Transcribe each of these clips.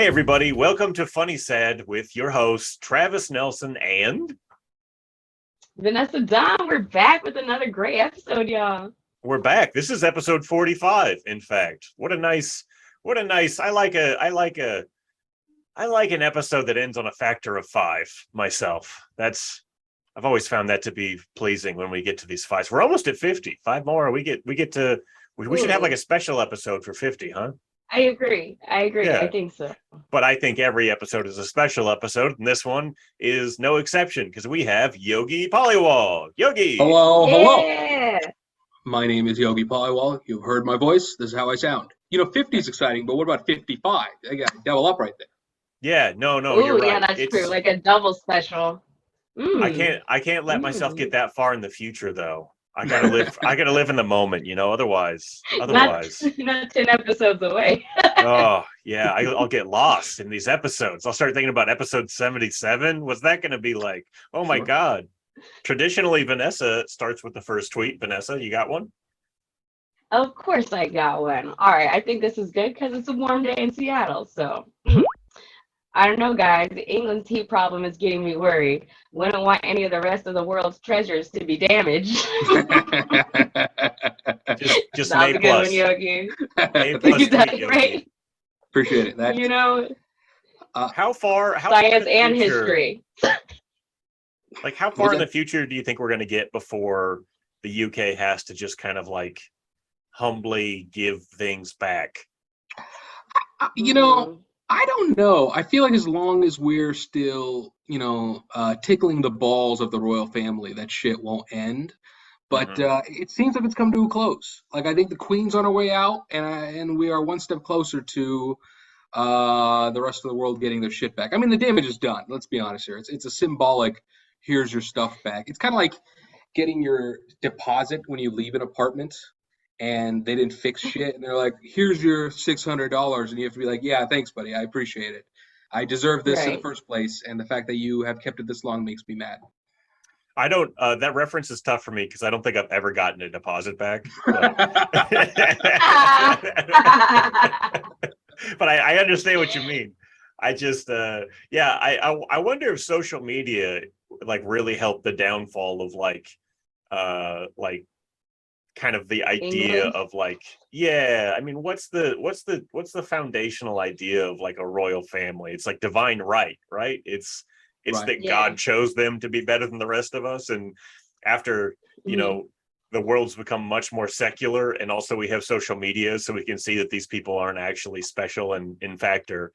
Hey, everybody. Welcome to FunnySad with your hosts, Travis Nelson and... Vanessa Don, we're back with another great episode, y'all. We're back. This is episode 45, in fact. I like an episode that ends on a factor of 5 myself. I've always found that to be pleasing when we get to these 5s. We're almost at 50. 5 more. We should have like a special episode for 50, huh? I agree. Yeah. I think so. But I think every episode is a special episode, and this one is no exception because we have Yogi Paliwal. Yogi! Hello. My name is Yogi Paliwal. You've heard my voice. This is how I sound. 50 is exciting, but what about 55? I got to double up right there. Yeah, no, Ooh, you're right. Yeah, that's true. Like a double special. I can't let myself get that far in the future, though. I gotta live in the moment, otherwise. Not 10 episodes away. Oh yeah, I'll get lost in these episodes. I'll start thinking about episode 77. What's that gonna be like? Oh my God. Traditionally, Vanessa starts with the first tweet. Vanessa, you got one? Of course I got one. All right, I think this is good because it's a warm day in Seattle. So I don't know, guys. England's heat problem is getting me worried. Wouldn't want any of the rest of the world's treasures to be damaged. just an A plus. Yogi. A plus Yogi. Right? Appreciate it. How far science and history. Like, how far in the future do you think we're going to get before the UK has to just kind of like humbly give things back? I don't know. I feel like as long as we're still, tickling the balls of the royal family, that shit won't end. But it seems like it's come to a close. Like, I think the Queen's on her way out, and we are one step closer to the rest of the world getting their shit back. I mean, the damage is done. Let's be honest here. It's a symbolic, here's your stuff back. It's kind of like getting your deposit when you leave an apartment and they didn't fix shit, and they're like, here's your $600, and you have to be like, yeah, thanks, buddy, I appreciate it. I deserve this in the first place, and the fact that you have kept it this long makes me mad. I don't, that reference is tough for me because I don't think I've ever gotten a deposit back. But, but I understand what you mean. I just, I wonder if social media like really helped the downfall of like kind of the idea England? Of like, yeah, I mean, what's the foundational idea of like a royal family? It's like divine right? It's right. That God chose them to be better than the rest of us, and after the world's become much more secular, and also we have social media, so we can see that these people aren't actually special, and in fact are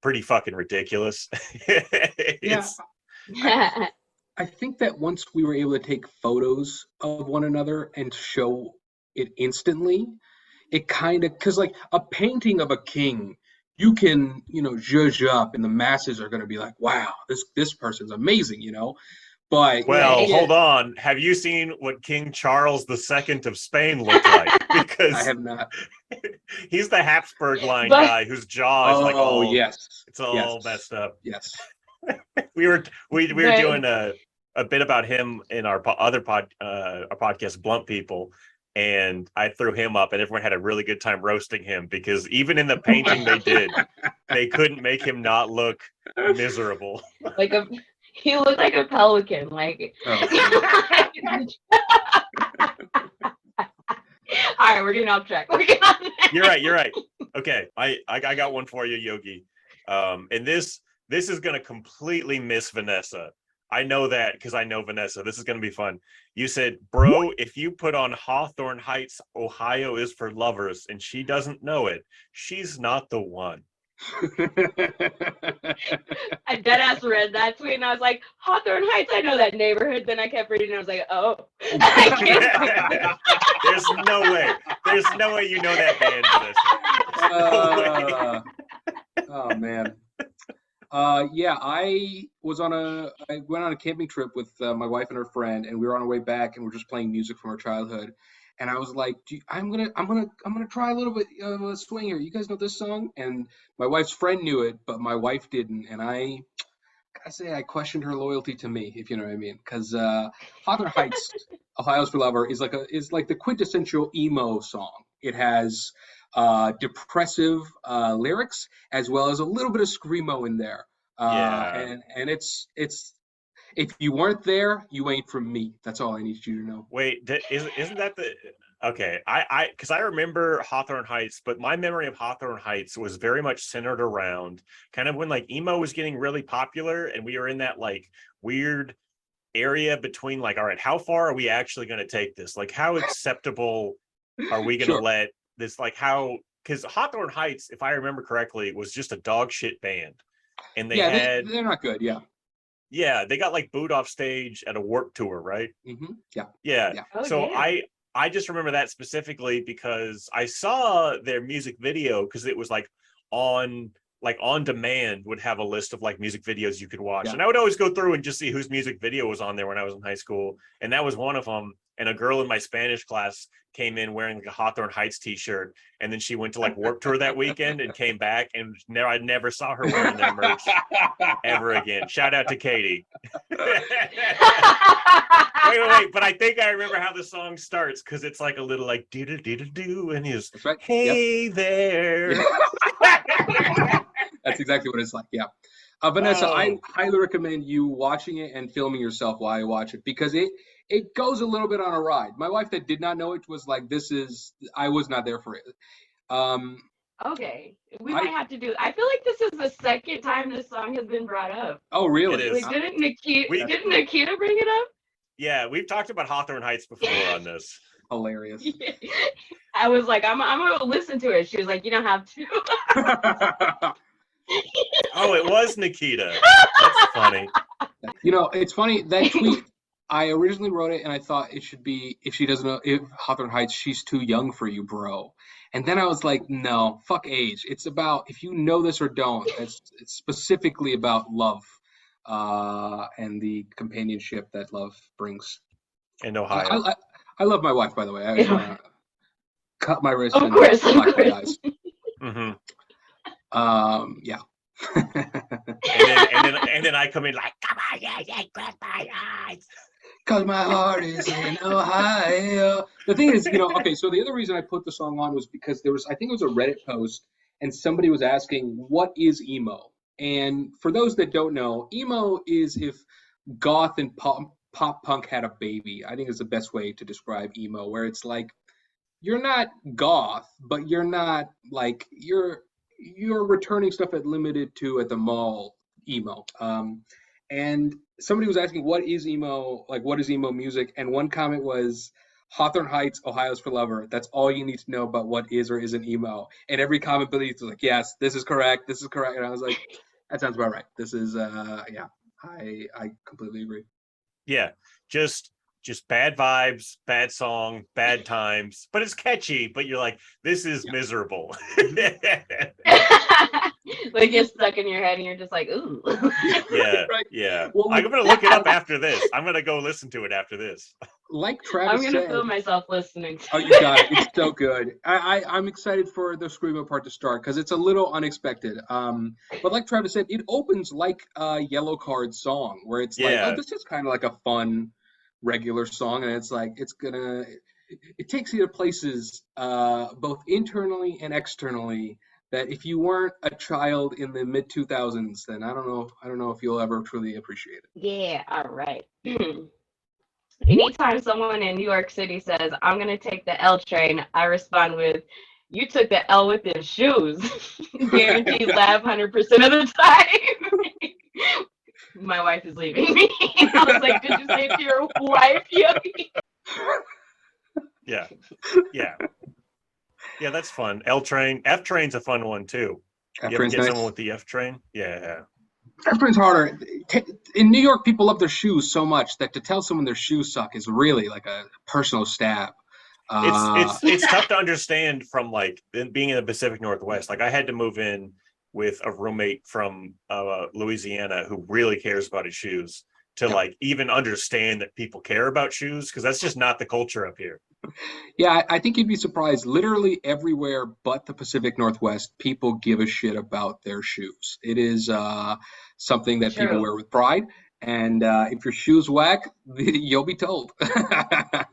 pretty fucking ridiculous. I think that once we were able to take photos of one another and show it instantly, it kind of, because like a painting of a king, you can, zhuzh up and the masses are going to be like, wow, this person's amazing, But hold on. Have you seen what King Charles II of Spain looked like? Because I have not. He's the Habsburg line guy whose jaw is like it's all messed up. Yes. we were doing a bit about him in our other podcast, Blunt People, and I threw him up, and everyone had a really good time roasting him because even in the painting they did, they couldn't make him not look miserable. He looked like a pelican. Like, all right, we're getting off track. You're right. Okay, I got one for you, Yogi. And this is gonna completely miss Vanessa. I know that because I know Vanessa. This is gonna be fun. You said, bro, if you put on Hawthorne Heights, Ohio is for lovers, and she doesn't know it, she's not the one. I deadass read that tweet and I was like, Hawthorne Heights, I know that neighborhood. Then I kept reading and I was like, oh. There's no way you know that band. Oh man. I went on a camping trip with my wife and her friend, and we were on our way back, and we're just playing music from our childhood. And I was like, I'm gonna try a little bit of a swing here. You guys know this song? And my wife's friend knew it, but my wife didn't. And I gotta say, I questioned her loyalty to me, if you know what I mean. Because Hawthorne Heights, Ohio's for Lover, is like the quintessential emo song. It has depressive lyrics, as well as a little bit of screamo in there. And it's if you weren't there, you ain't from me. That's all I need you to know. Wait, isn't that the okay? Because I remember Hawthorne Heights, but my memory of Hawthorne Heights was very much centered around kind of when like emo was getting really popular, and we were in that like weird area between like, all right, how far are we actually going to take this? Like, how acceptable are we going to let this? Like, how? Because Hawthorne Heights, if I remember correctly, was just a dog shit band, and they're not good. Yeah, they got like booed off stage at a Warped Tour, right? Mm-hmm. Yeah. Oh, so yeah. I just remember that specifically because I saw their music video, because it was like on demand would have a list of like music videos you could watch. And I would always go through and just see whose music video was on there when I was in high school. And that was one of them. And a girl in my Spanish class came in wearing like a Hawthorne Heights t-shirt. And then she went to like Warped Tour that weekend and came back, and I never saw her wearing their merch ever again. Shout out to Katie. wait, but I think I remember how the song starts, because it's like a little like do and he's right. Hey there. That's exactly what it's like. Yeah. Vanessa, I highly recommend you watching it and filming yourself while you watch it, because it goes a little bit on a ride. My wife that did not know it was like, I was not there for it. Okay, we might have to do. I feel like this is the second time this song has been brought up. Oh, really? Like, didn't Nikita bring it up? Yeah, we've talked about Hawthorne Heights before on this. Hilarious. I was like, I'm gonna listen to it. She was like, you don't have to. Oh, it was Nikita. That's funny. You know, it's funny, that tweet, I originally wrote it and I thought it should be, if she doesn't know, if Hawthorne Heights, she's too young for you, bro. And then I was like, no, fuck age. It's about, if you know this or don't, it's specifically about love and the companionship that love brings. In Ohio. I love my wife, by the way. I just want to cut my wrist and black my eyes. Mm-hmm. Yeah. and then I come in like, come on, yeah, close my eyes. Cause my heart is in Ohio. The thing is, okay, so the other reason I put the song on was because I think it was a Reddit post, and somebody was asking, what is emo? And for those that don't know, emo is if goth and pop punk had a baby. I think is the best way to describe emo, where it's like, you're not goth, but you're not like, you're returning stuff at limited to at the mall emo. And somebody was asking, what is emo? Like, what is emo music? And one comment was, Hawthorne Heights, Ohio's for Lover. That's all you need to know about what is or isn't emo. And every comment beneath was like, yes, this is correct. This is correct. And I was like, that sounds about right. This is, yeah, I completely agree. Yeah, just bad vibes, bad song, bad times, but it's catchy, but you're like, this is miserable. Like, it's stuck in your head and you're just like, ooh. Yeah, right. Yeah. Well, I'm going to look it up after this. I'm going to go listen to it after this. Like Travis I'm going to said, feel myself listening to oh, you got it. It's so good. I'm excited for the screamo part to start because it's a little unexpected. But like Travis said, it opens like a Yellow Card song where it's like, oh, this is kind of like a fun, regular song. And it's like, it takes you to places both internally and externally that if you weren't a child in the mid 2000s, then I don't know if you'll ever truly appreciate it. Yeah, all right. Anytime someone in New York City says, I'm going to take the L train, I respond with, you took the L with your shoes. Guaranteed laugh 100% of the time. My wife is leaving me. I was like, did you say it to your wife, Yogi? Yeah. Yeah, that's fun. L train. F train's a fun one too. You ever get someone with the F train? Yeah. F train's harder. In New York, people love their shoes so much that to tell someone their shoes suck is really like a personal stab. It's tough to understand from like being in the Pacific Northwest. Like I had to move in with a roommate from Louisiana who really cares about his shoes to like even understand that people care about shoes, because that's just not the culture up here. Yeah, I think you'd be surprised. Literally everywhere but the Pacific Northwest, people give a shit about their shoes. It is something that people wear with pride. And if your shoes whack, you'll be told. I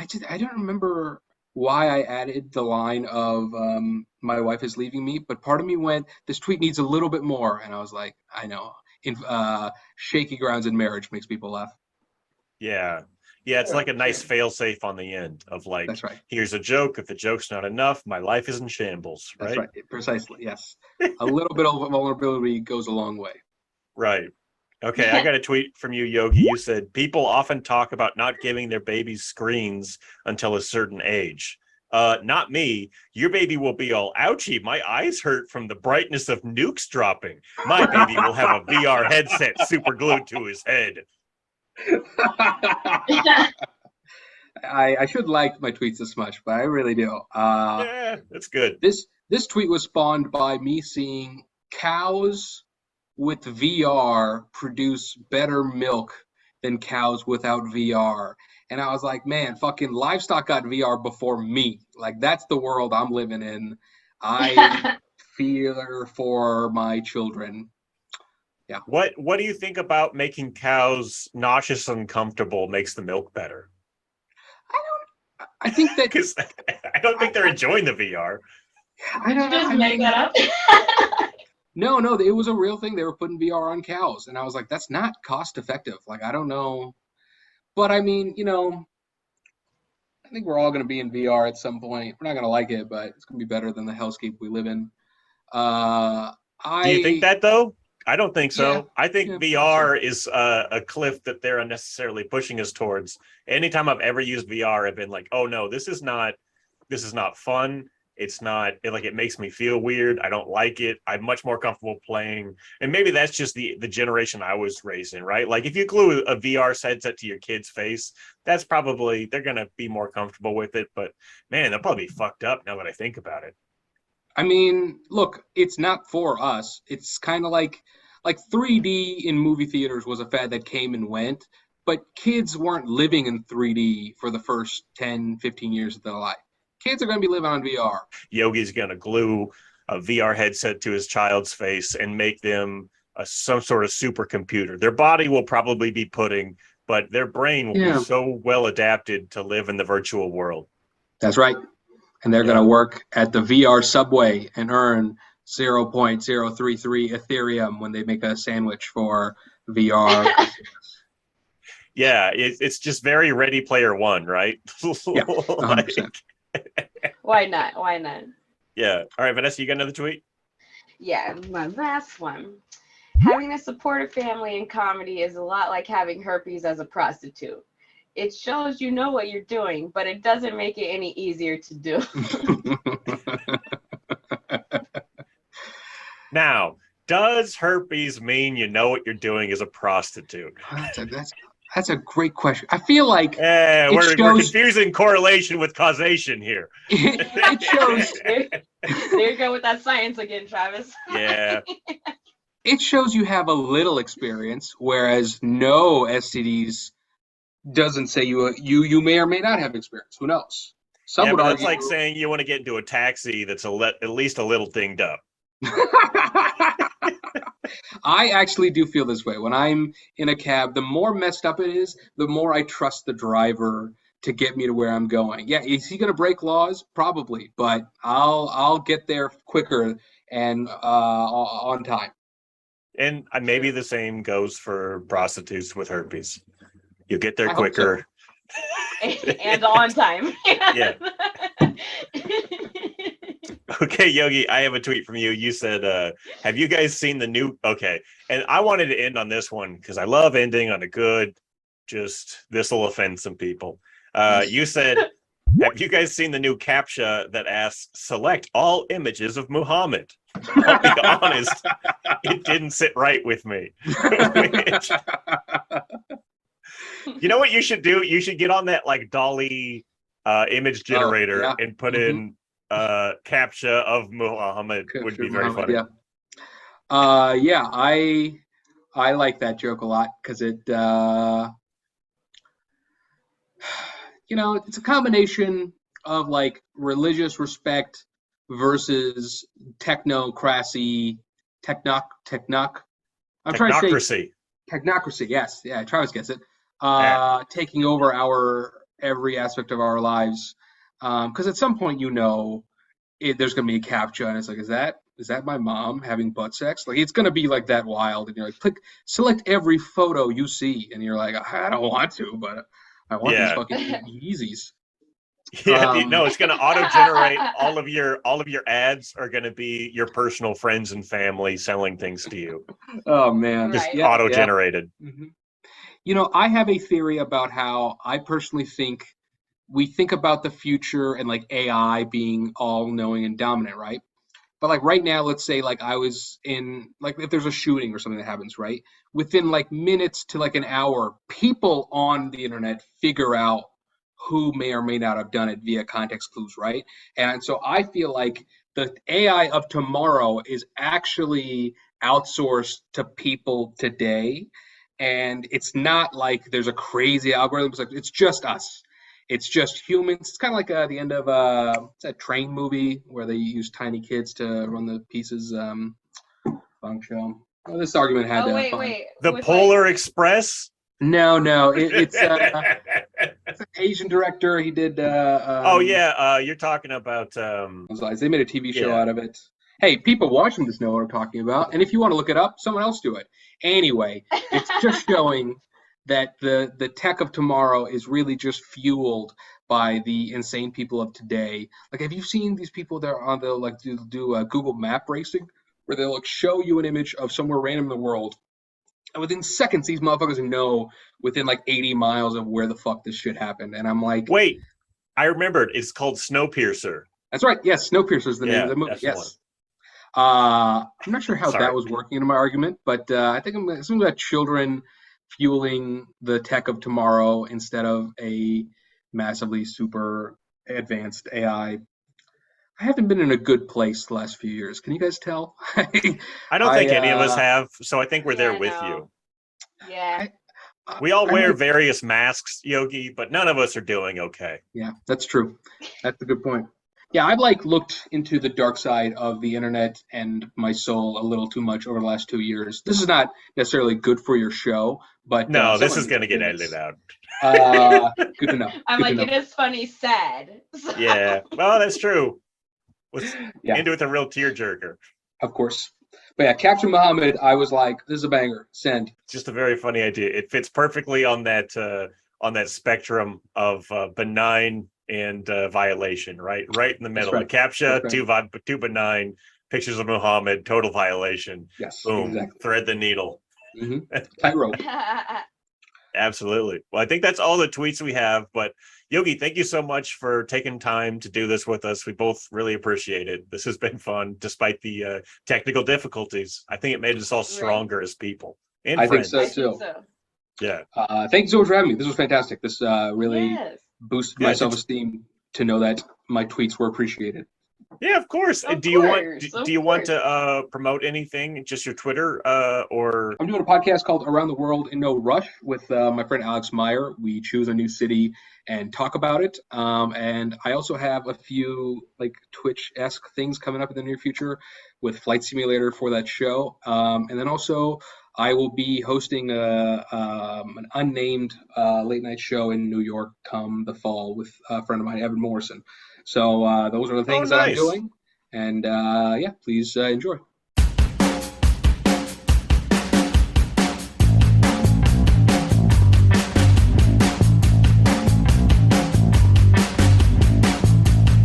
don't remember why I added the line of my wife is leaving me, but part of me went, this tweet needs a little bit more, and I was like, I know, in shaky grounds in marriage makes people laugh. Yeah. Yeah, it's like a nice fail-safe on the end of like, that's right. Here's a joke. If the joke's not enough, my life is in shambles, right? That's right. Precisely, yes. A little bit of vulnerability goes a long way. Right. Okay, I got a tweet from you, Yogi. You said, people often talk about not giving their babies screens until a certain age. Not me. Your baby will be all, ouchie, my eyes hurt from the brightness of nukes dropping. My baby will have a VR headset super glued to his head. I should like my tweets this much, but I really do. Yeah, that's good. This tweet was spawned by me seeing cows with VR produce better milk than cows without VR. And I was like, man, fucking livestock got VR before me. Like, that's the world I'm living in. I fear for my children. Yeah. What do you think about making cows nauseous and uncomfortable makes the milk better? I think that because I don't think they're enjoying the VR. I don't know. Just make that up. No, it was a real thing. They were putting VR on cows, and I was like, that's not cost effective. Like, I don't know, but I mean, I think we're all going to be in VR at some point. We're not going to like it, but it's going to be better than the hellscape we live in. Do you think that though? I don't think so. Yeah, I think VR is a cliff that they're unnecessarily pushing us towards. Anytime I've ever used VR, I've been like, oh no, this is not fun. It's not, it makes me feel weird. I don't like it. I'm much more comfortable playing. And maybe that's just the generation I was raised in, right? Like if you glue a VR headset to your kid's face, that's probably, they're going to be more comfortable with it. But man, they'll probably be fucked up now that I think about it. I mean, look, it's not for us. It's kind of like 3D in movie theaters was a fad that came and went, but kids weren't living in 3D for the first 10, 15 years of their life. Kids are going to be living on VR. Yogi's going to glue a VR headset to his child's face and make them some sort of supercomputer. Their body will probably be pudding, but their brain will be so well adapted to live in the virtual world. That's right. And they're going to work at the VR subway and earn 0.033 Ethereum when they make a sandwich for VR. Yeah, it's just very Ready Player One, right? Yeah, 100%. Why not? Yeah. All right, Vanessa, you got another tweet? Yeah, my last one. Having a supportive family in comedy is a lot like having herpes as a prostitute. It shows you know what you're doing, but it doesn't make it any easier to do. Now, does herpes mean you know what you're doing as a prostitute? That's a great question. I feel like we're confusing correlation with causation here. It shows. There you go with that science again, Travis. Yeah. It shows you have a little experience, whereas no STDs doesn't say you may or may not have experience. Who knows? Some would argue, like saying you want to get into a taxi that's at least a little dinged up. I actually do feel this way. When I'm in a cab, the more messed up it is, the more I trust the driver to get me to where I'm going. Yeah, is he going to break laws? Probably, but I'll get there quicker and on time. And maybe the same goes for prostitutes with herpes. You get there quicker. So. And on time. Yeah. Okay, Yogi, I have a tweet from you. You said, have you guys seen the new... Okay, and I wanted to end on this one because I love ending on a good, just, this will offend some people. You said, have you guys seen the new CAPTCHA that asks, select all images of Muhammad? I'll be honest, it didn't sit right with me. You know what you should do? You should get on that like Dolly image generator and put in CAPTCHA of Muhammad. Would be very funny. Yeah, I like that joke a lot because it it's a combination of like religious respect versus technocracy. I'm trying to say technocracy. Yes, yeah. Travis gets it. Taking over every aspect of our lives. Because at some point, there's going to be a captcha, and it's like, is that my mom having butt sex? Like, it's going to be like that wild, and you're like, select every photo you see, and you're like, I don't want to, but I want these fucking Yeezys. Yeah, no, it's going to auto-generate all of your ads are going to be your personal friends and family selling things to you. Oh man, just auto-generated. Yeah. Mm-hmm. I have a theory about how I personally think we think about the future and like AI being all knowing and dominant, right? But like right now, let's say like I was in like if there's a shooting or something that happens, right? Within like minutes to like an hour, people on the internet figure out who may or may not have done it via context clues, right? And so I feel like the AI of tomorrow is actually outsourced to people today. And it's not like there's a crazy algorithm. It's like it's just us. It's just humans. It's kind of like the end of what's that Train movie where they use tiny kids to run the pieces. Funk show. Oh, this argument had wait. The Polar Express. No, it's an Asian director. He did. You're talking about. They made a TV show out of it. Hey, people watching this know what I'm talking about, and if you want to look it up, someone else do it. Anyway, it's just showing that the tech of tomorrow is really just fueled by the insane people of today. Like, have you seen these people that are on the like do Google Map racing, where they'll like show you an image of somewhere random in the world, and within seconds these motherfuckers know within like 80 miles of where the fuck this shit happened. And I'm like, wait, I remembered. It's called Snowpiercer. That's right. Yes, Snowpiercer is the name of the movie. Yes. I'm not sure how that was working into my argument, but I think I'm assuming about children fueling the tech of tomorrow instead of a massively super advanced AI. I haven't been in a good place the last few years. Can you guys tell? I don't think any of us have, so I think we're there with you. Yeah. We all wear various masks, Yogi, but none of us are doing okay. Yeah, that's true. That's a good point. Yeah, I've like looked into the dark side of the internet and my soul a little too much over the last 2 years. This is not necessarily good for your show, but no, this is going to get edited out. Good to know. I'm like, it is FunnySad. So. Yeah, well, that's true. Into with a real tearjerker. Of course. But yeah, Captain Muhammad, I was like, this is a banger. Send. Just a very funny idea. It fits perfectly on that spectrum of benign and violation, right in the middle. Right. The CAPTCHA, too benign. Pictures of Muhammad, total violation. Yes, boom, exactly. Thread the needle. Mm-hmm. Tightrope. Absolutely. Well, I think that's all the tweets we have. But Yogi, thank you so much for taking time to do this with us. We both really appreciate it. This has been fun, despite the technical difficulties. I think it made us all stronger as people and friends. I think so too. Yeah. Thank you so much for having me. This was fantastic. This really boosted my self-esteem to know that my tweets were appreciated. Yeah, of course. Do you want to promote anything? Just your Twitter or? I'm doing a podcast called Around the World in No Rush with my friend Alex Meyer. We choose a new city and talk about it. And I also have a few like Twitch-esque things coming up in the near future with Flight Simulator for that show. And then also I will be hosting an unnamed late night show in New York come the fall with a friend of mine, Evan Morrison. So those are the things that I'm doing. And please enjoy.